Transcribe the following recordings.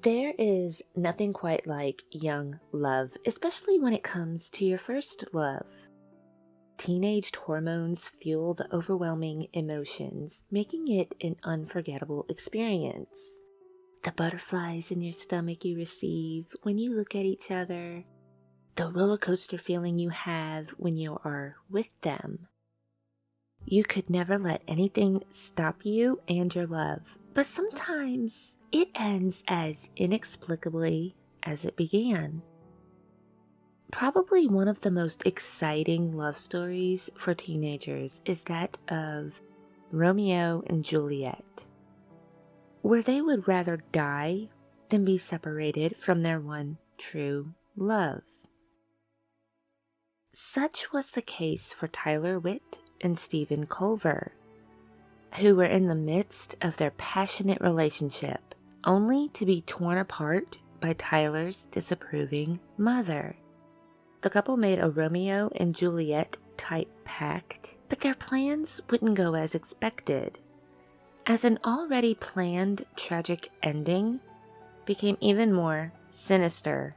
There is nothing quite like young love, especially when it comes to your first love. Teenaged hormones fuel the overwhelming emotions, making it an unforgettable experience. The butterflies in your stomach you receive when you look at each other, the roller coaster feeling you have when you are with them. You could never let anything stop you and your love, but sometimes it ends as inexplicably as it began. Probably one of the most exciting love stories for teenagers is that of Romeo and Juliet, where they would rather die than be separated from their one true love. Such was the case for Tylar Witt and Steven Colver, who were in the midst of their passionate relationship, only to be torn apart by Tylar's disapproving mother. The couple made a Romeo and Juliet type pact, but their plans wouldn't go as expected, as an already planned tragic ending became even more sinister.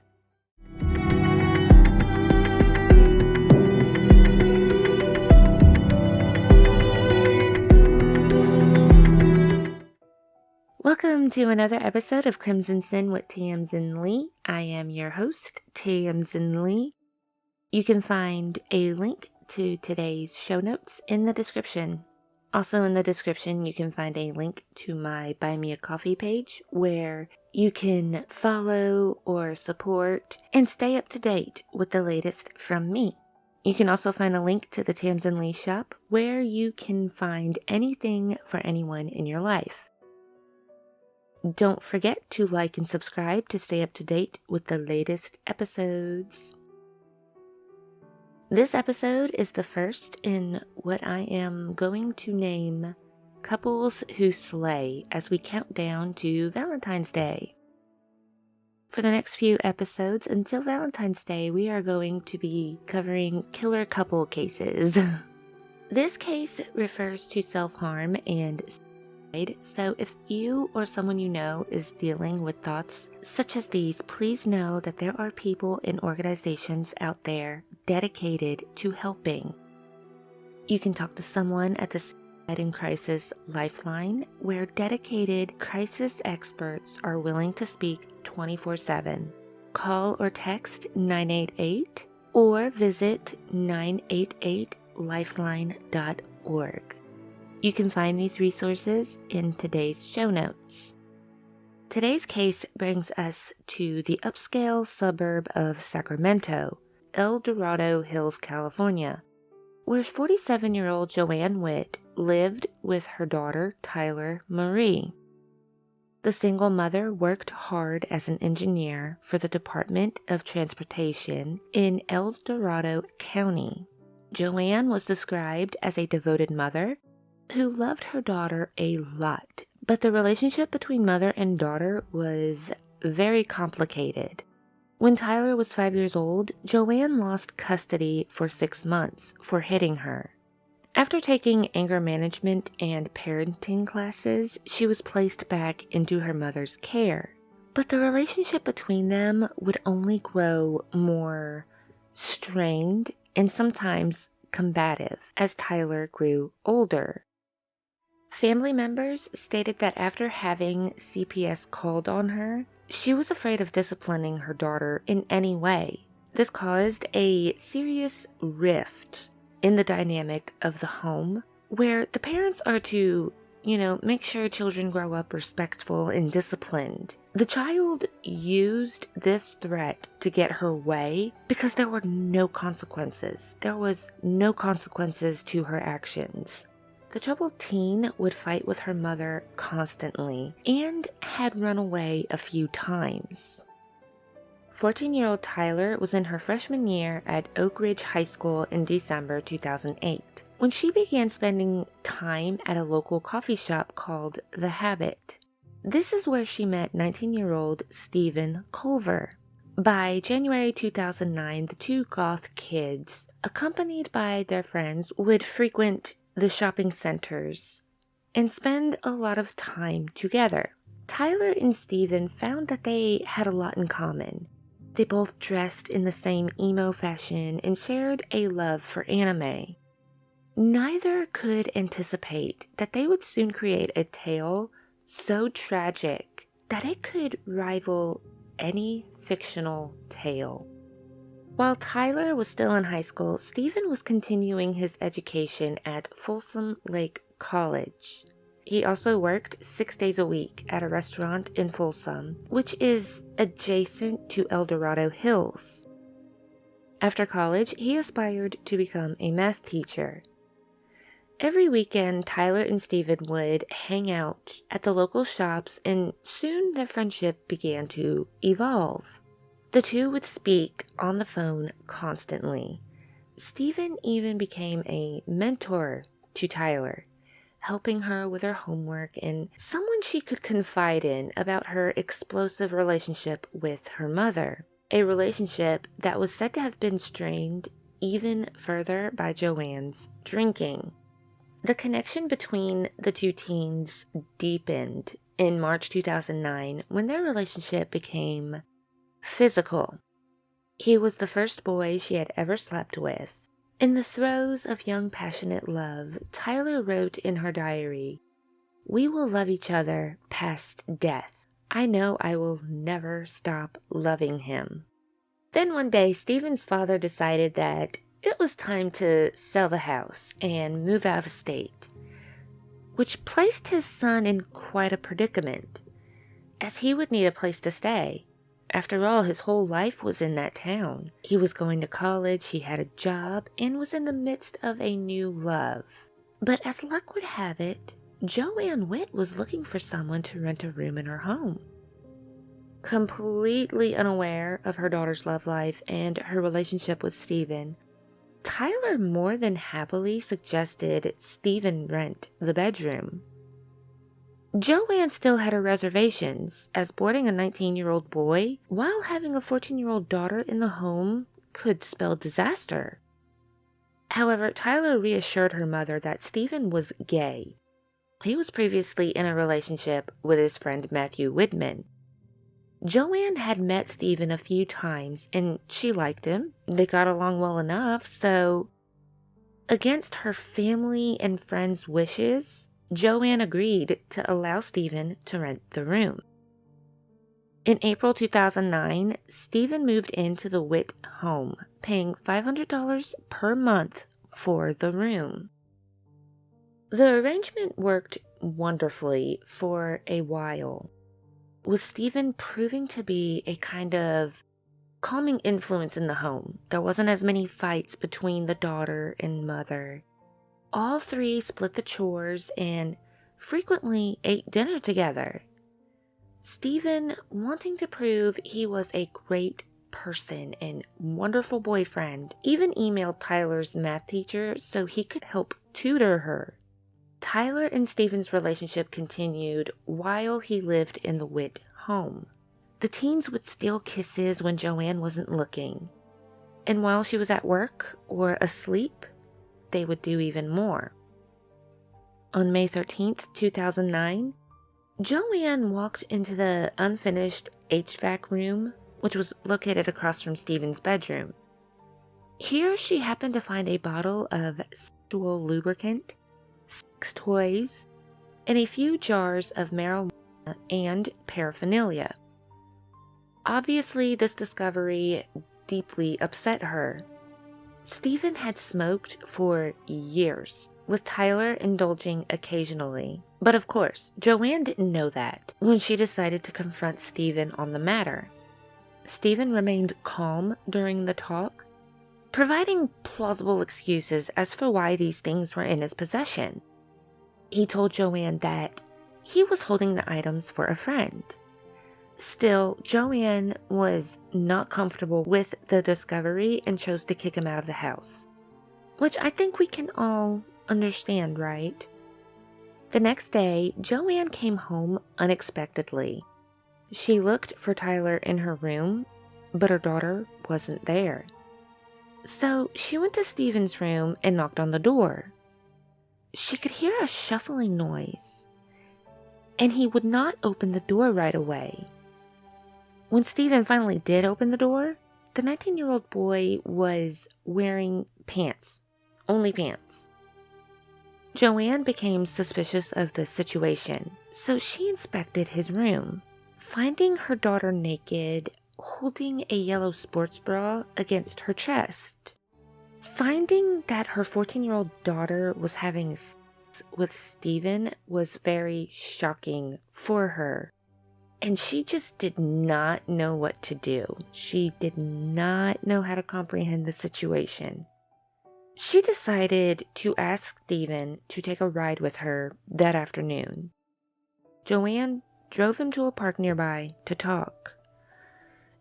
Welcome to another episode of Crimson Sin with Tamsin Leigh. I am your host, Tamsin Leigh. You can find a link to today's show notes in the description. Also in the description, you can find a link to my Buy Me a Coffee page where you can follow or support and stay up to date with the latest from me. You can also find a link to the Tamsin Leigh shop where you can find anything for anyone in your life. Don't forget to like and subscribe to stay up to date with the latest episodes. This episode is the first in what I am going to name Couples Who Slay as we count down to Valentine's Day. For the next few episodes until Valentine's Day, we are going to be covering killer couple cases. This case refers to self-harm and suicide, so if you or someone you know is dealing with thoughts such as these, please know that there are people and organizations out there dedicated to helping. You can talk to someone at the Suicide and Crisis Lifeline, where dedicated crisis experts are willing to speak 24/7. Call or text 988 or visit 988lifeline.org. You can find these resources in today's show notes. Today's case brings us to the upscale suburb of Sacramento, Dorado Hills, California, where 47-year-old Joanne Witt lived with her daughter, Tyler Marie. The single mother worked hard as an engineer for the Department of Transportation in El Dorado County. Joanne was described as a devoted mother who loved her daughter a lot, but the relationship between mother and daughter was very complicated. When Tyler was 5 years old, Joanne lost custody for 6 months for hitting her. After taking anger management and parenting classes, she was placed back into her mother's care. But the relationship between them would only grow more strained and sometimes combative as Tyler grew older. Family members stated that after having CPS called on her, she was afraid of disciplining her daughter in any way. This caused a serious rift in the dynamic of the home, where the parents are to, make sure children grow up respectful and disciplined. The child used this threat to get her way because there were no consequences. There was no consequences to her actions. The troubled teen would fight with her mother constantly and had run away a few times. 14-year-old Tyler was in her freshman year at Oak Ridge High School in December 2008, when she began spending time at a local coffee shop called The Habit. This is where she met 19-year-old Steven Colver. By January 2009, the two goth kids, accompanied by their friends, would frequent the shopping centers and spend a lot of time together. Tyler and Steven found that they had a lot in common. They both dressed in the same emo fashion and shared a love for anime. Neither could anticipate that they would soon create a tale so tragic that it could rival any fictional tale. While Tyler was still in high school, Steven was continuing his education at Folsom Lake College. He also worked 6 days a week at a restaurant in Folsom, which is adjacent to Dorado Hills. After college, he aspired to become a math teacher. Every weekend, Tyler and Steven would hang out at the local shops, and soon their friendship began to evolve. The two would speak on the phone constantly. Steven even became a mentor to Tyler, helping her with her homework and someone she could confide in about her explosive relationship with her mother, a relationship that was said to have been strained even further by Joanne's drinking. The connection between the two teens deepened in March 2009 when their relationship became physical. He was the first boy she had ever slept with. In the throes of young passionate love, Tyler wrote in her diary, "We will love each other past death. I know I will never stop loving him." Then one day, Steven's father decided that it was time to sell the house and move out of state, which placed his son in quite a predicament, as he would need a place to stay. After all, his whole life was in that town. He was going to college, he had a job, and was in the midst of a new love. But as luck would have it, Joanne Witt was looking for someone to rent a room in her home. Completely unaware of her daughter's love life and her relationship with Steven, Tyler more than happily suggested Steven rent the bedroom. Joanne still had her reservations, as boarding a 19-year-old boy while having a 14-year-old daughter in the home could spell disaster. However, Tyler reassured her mother that Steven was gay. He was previously in a relationship with his friend Matthew Widman. Joanne had met Steven a few times and she liked him. They got along well enough, so against her family and friends' wishes, Joanne agreed to allow Steven to rent the room. In April 2009, Steven moved into the Witt home, paying $500 per month for the room. The arrangement worked wonderfully for a while, with Steven proving to be a kind of calming influence in the home. There wasn't as many fights between the daughter and mother. All three split the chores and frequently ate dinner together. Steven, wanting to prove he was a great person and wonderful boyfriend, even emailed Tyler's math teacher so he could help tutor her. Tyler and Steven's relationship continued while he lived in the Witt home. The teens would steal kisses when Joanne wasn't looking, and while she was at work or asleep, they would do even more. On May 13th, 2009, Joanne walked into the unfinished HVAC room, which was located across from Steven's bedroom. Here she happened to find a bottle of sexual lubricant, sex toys, and a few jars of marijuana and paraphernalia. Obviously, this discovery deeply upset her. Steven had smoked for years, with Tyler indulging occasionally. But of course, Joanne didn't know that when she decided to confront Steven on the matter. Steven remained calm during the talk, providing plausible excuses as for why these things were in his possession. He told Joanne that he was holding the items for a friend. Still, Joanne was not comfortable with the discovery and chose to kick him out of the house, which I think we can all understand, right? The next day, Joanne came home unexpectedly. She looked for Tyler in her room, but her daughter wasn't there. So she went to Steven's room and knocked on the door. She could hear a shuffling noise. and he would not open the door right away. When Steven finally did open the door, the 19-year-old boy was wearing pants. Only pants. Joanne became suspicious of the situation, so she inspected his room, finding her daughter naked, holding a yellow sports bra against her chest. Finding that her 14-year-old daughter was having sex with Steven was very shocking for her. And she just did not know what to do. She did not know how to comprehend the situation. She decided to ask Steven to take a ride with her that afternoon. Joanne drove him to a park nearby to talk.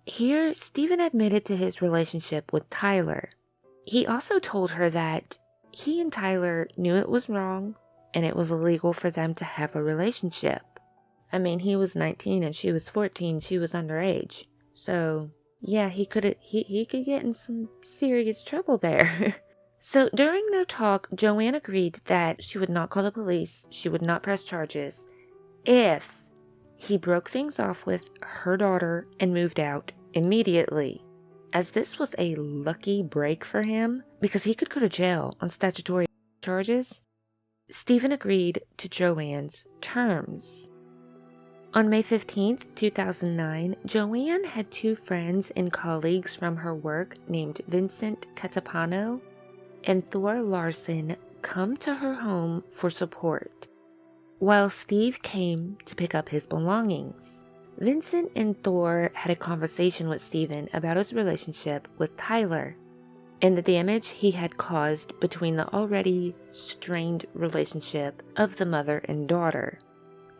Here, Steven admitted to his relationship with Tylar. He also told her that he and Tylar knew it was wrong and it was illegal for them to have a relationship. I mean, he was 19 and she was 14. She was underage. So, yeah, he could get in some serious trouble there. So, during their talk, Joanne agreed that she would not call the police. She would not press charges if he broke things off with her daughter and moved out immediately. As this was a lucky break for him because he could go to jail on statutory charges, Steven agreed to Joanne's terms. On May 15th, 2009, Joanne had two friends and colleagues from her work named Vincent Catapano and Thor Larson come to her home for support, while Steve came to pick up his belongings. Vincent and Thor had a conversation with Steven about his relationship with Tylar and the damage he had caused between the already strained relationship of the mother and daughter.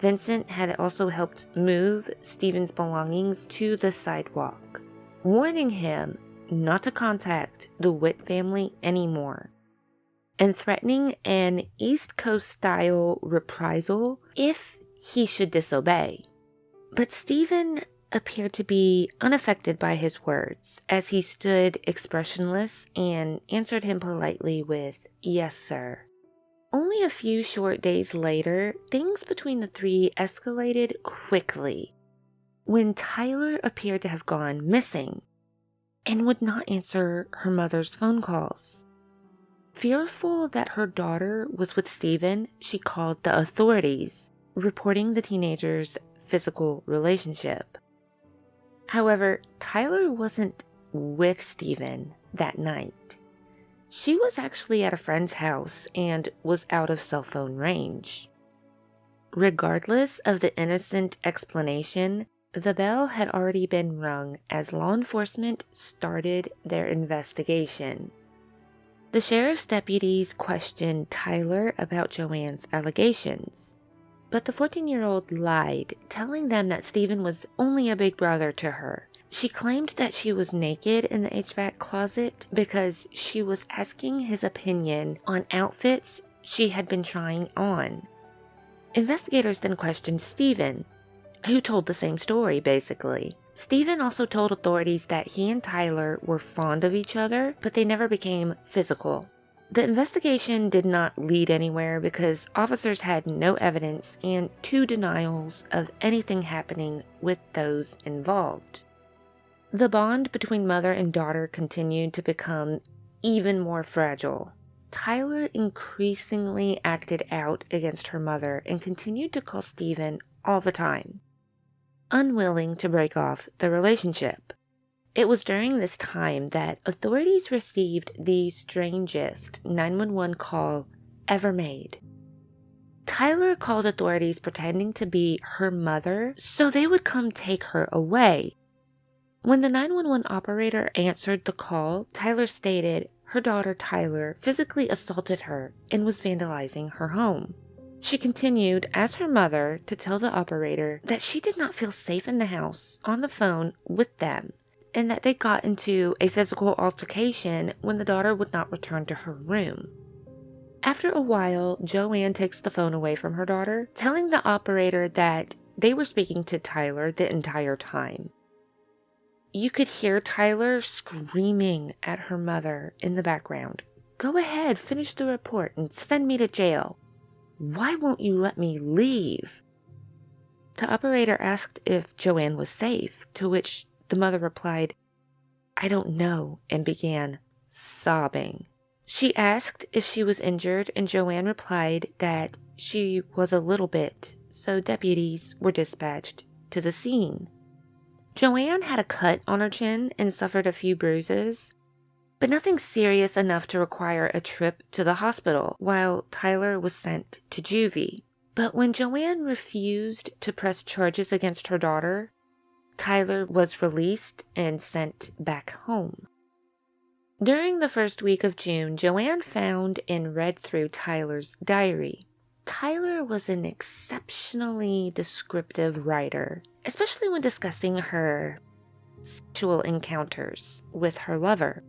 Vincent had also helped move Steven's belongings to the sidewalk, warning him not to contact the Witt family anymore, and threatening an East Coast-style reprisal if he should disobey. But Steven appeared to be unaffected by his words, as he stood expressionless and answered him politely with, "Yes, sir." Only a few short days later, things between the three escalated quickly when Tylar appeared to have gone missing and would not answer her mother's phone calls. Fearful that her daughter was with Steven, she called the authorities, reporting the teenager's physical relationship. However, Tylar wasn't with Steven that night. She was actually at a friend's house and was out of cell phone range. Regardless of the innocent explanation, the bell had already been rung as law enforcement started their investigation. The sheriff's deputies questioned Tylar about Joanne's allegations, but the 14-year-old lied, telling them that Steven was only a big brother to her. She claimed that she was naked in the HVAC closet because she was asking his opinion on outfits she had been trying on. Investigators then questioned Steven, who told the same story, basically. Steven also told authorities that he and Tylar were fond of each other, but they never became physical. The investigation did not lead anywhere because officers had no evidence and two denials of anything happening with those involved. The bond between mother and daughter continued to become even more fragile. Tylar increasingly acted out against her mother and continued to call Steven all the time, unwilling to break off the relationship. It was during this time that authorities received the strangest 911 call ever made. Tylar called authorities pretending to be her mother so they would come take her away. When the 911 operator answered the call, Tylar stated her daughter Tylar physically assaulted her and was vandalizing her home. She continued, as her mother, to tell the operator that she did not feel safe in the house on the phone with them, and that they got into a physical altercation when the daughter would not return to her room. After a while, Joanne takes the phone away from her daughter, telling the operator that they were speaking to Tylar the entire time. You could hear Tylar screaming at her mother in the background. "Go ahead, finish the report and send me to jail. Why won't you let me leave?" The operator asked if Joanne was safe, to which the mother replied, "I don't know," and began sobbing. She asked if she was injured, and Joanne replied that she was a little bit, so deputies were dispatched to the scene. Joanne had a cut on her chin and suffered a few bruises, but nothing serious enough to require a trip to the hospital, while Tylar was sent to juvie. But when Joanne refused to press charges against her daughter, Tylar was released and sent back home. During the first week of June, Joanne found and read through Tylar's diary. Tylar was an exceptionally descriptive writer, especially when discussing her sexual encounters with her lover.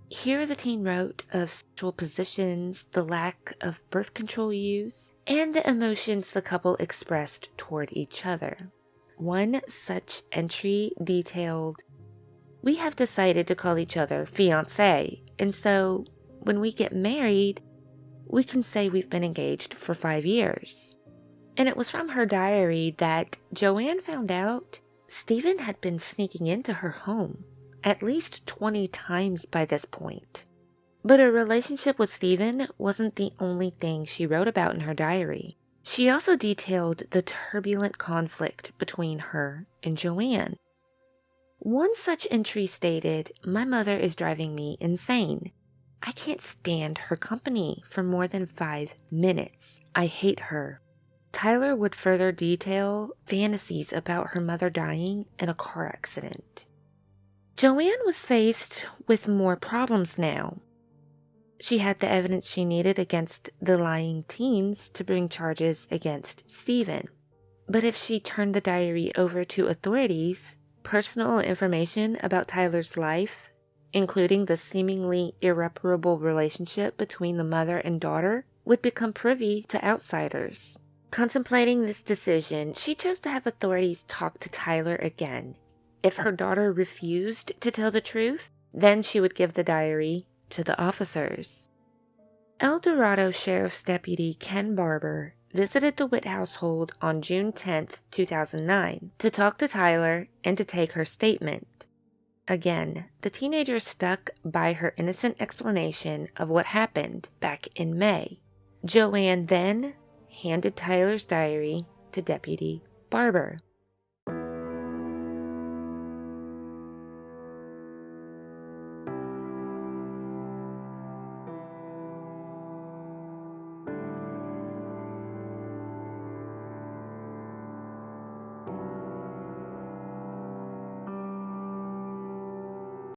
Here the teen wrote of sexual positions, the lack of birth control use, and the emotions the couple expressed toward each other. One such entry detailed, "We have decided to call each other fiancé, and so when we get married, we can say we've been engaged for 5 years." And it was from her diary that Joanne found out Steven had been sneaking into her home at least 20 times by this point. But her relationship with Steven wasn't the only thing she wrote about in her diary. She also detailed the turbulent conflict between her and Joanne. One such entry stated, "My mother is driving me insane. I can't stand her company for more than 5 minutes. I hate her." Tylar would further detail fantasies about her mother dying in a car accident. Joanne was faced with more problems now. She had the evidence she needed against the lying teens to bring charges against Steven. But if she turned the diary over to authorities, personal information about Tylar's life, including the seemingly irreparable relationship between the mother and daughter, would become privy to outsiders. Contemplating this decision, she chose to have authorities talk to Tylar again. If her daughter refused to tell the truth, then she would give the diary to the officers. El Dorado Sheriff's Deputy Ken Barber visited the Witt household on June 10, 2009, to talk to Tylar and to take her statement. Again, the teenager stuck by her innocent explanation of what happened back in May. Joanne then handed Tylar's diary to Deputy Barber.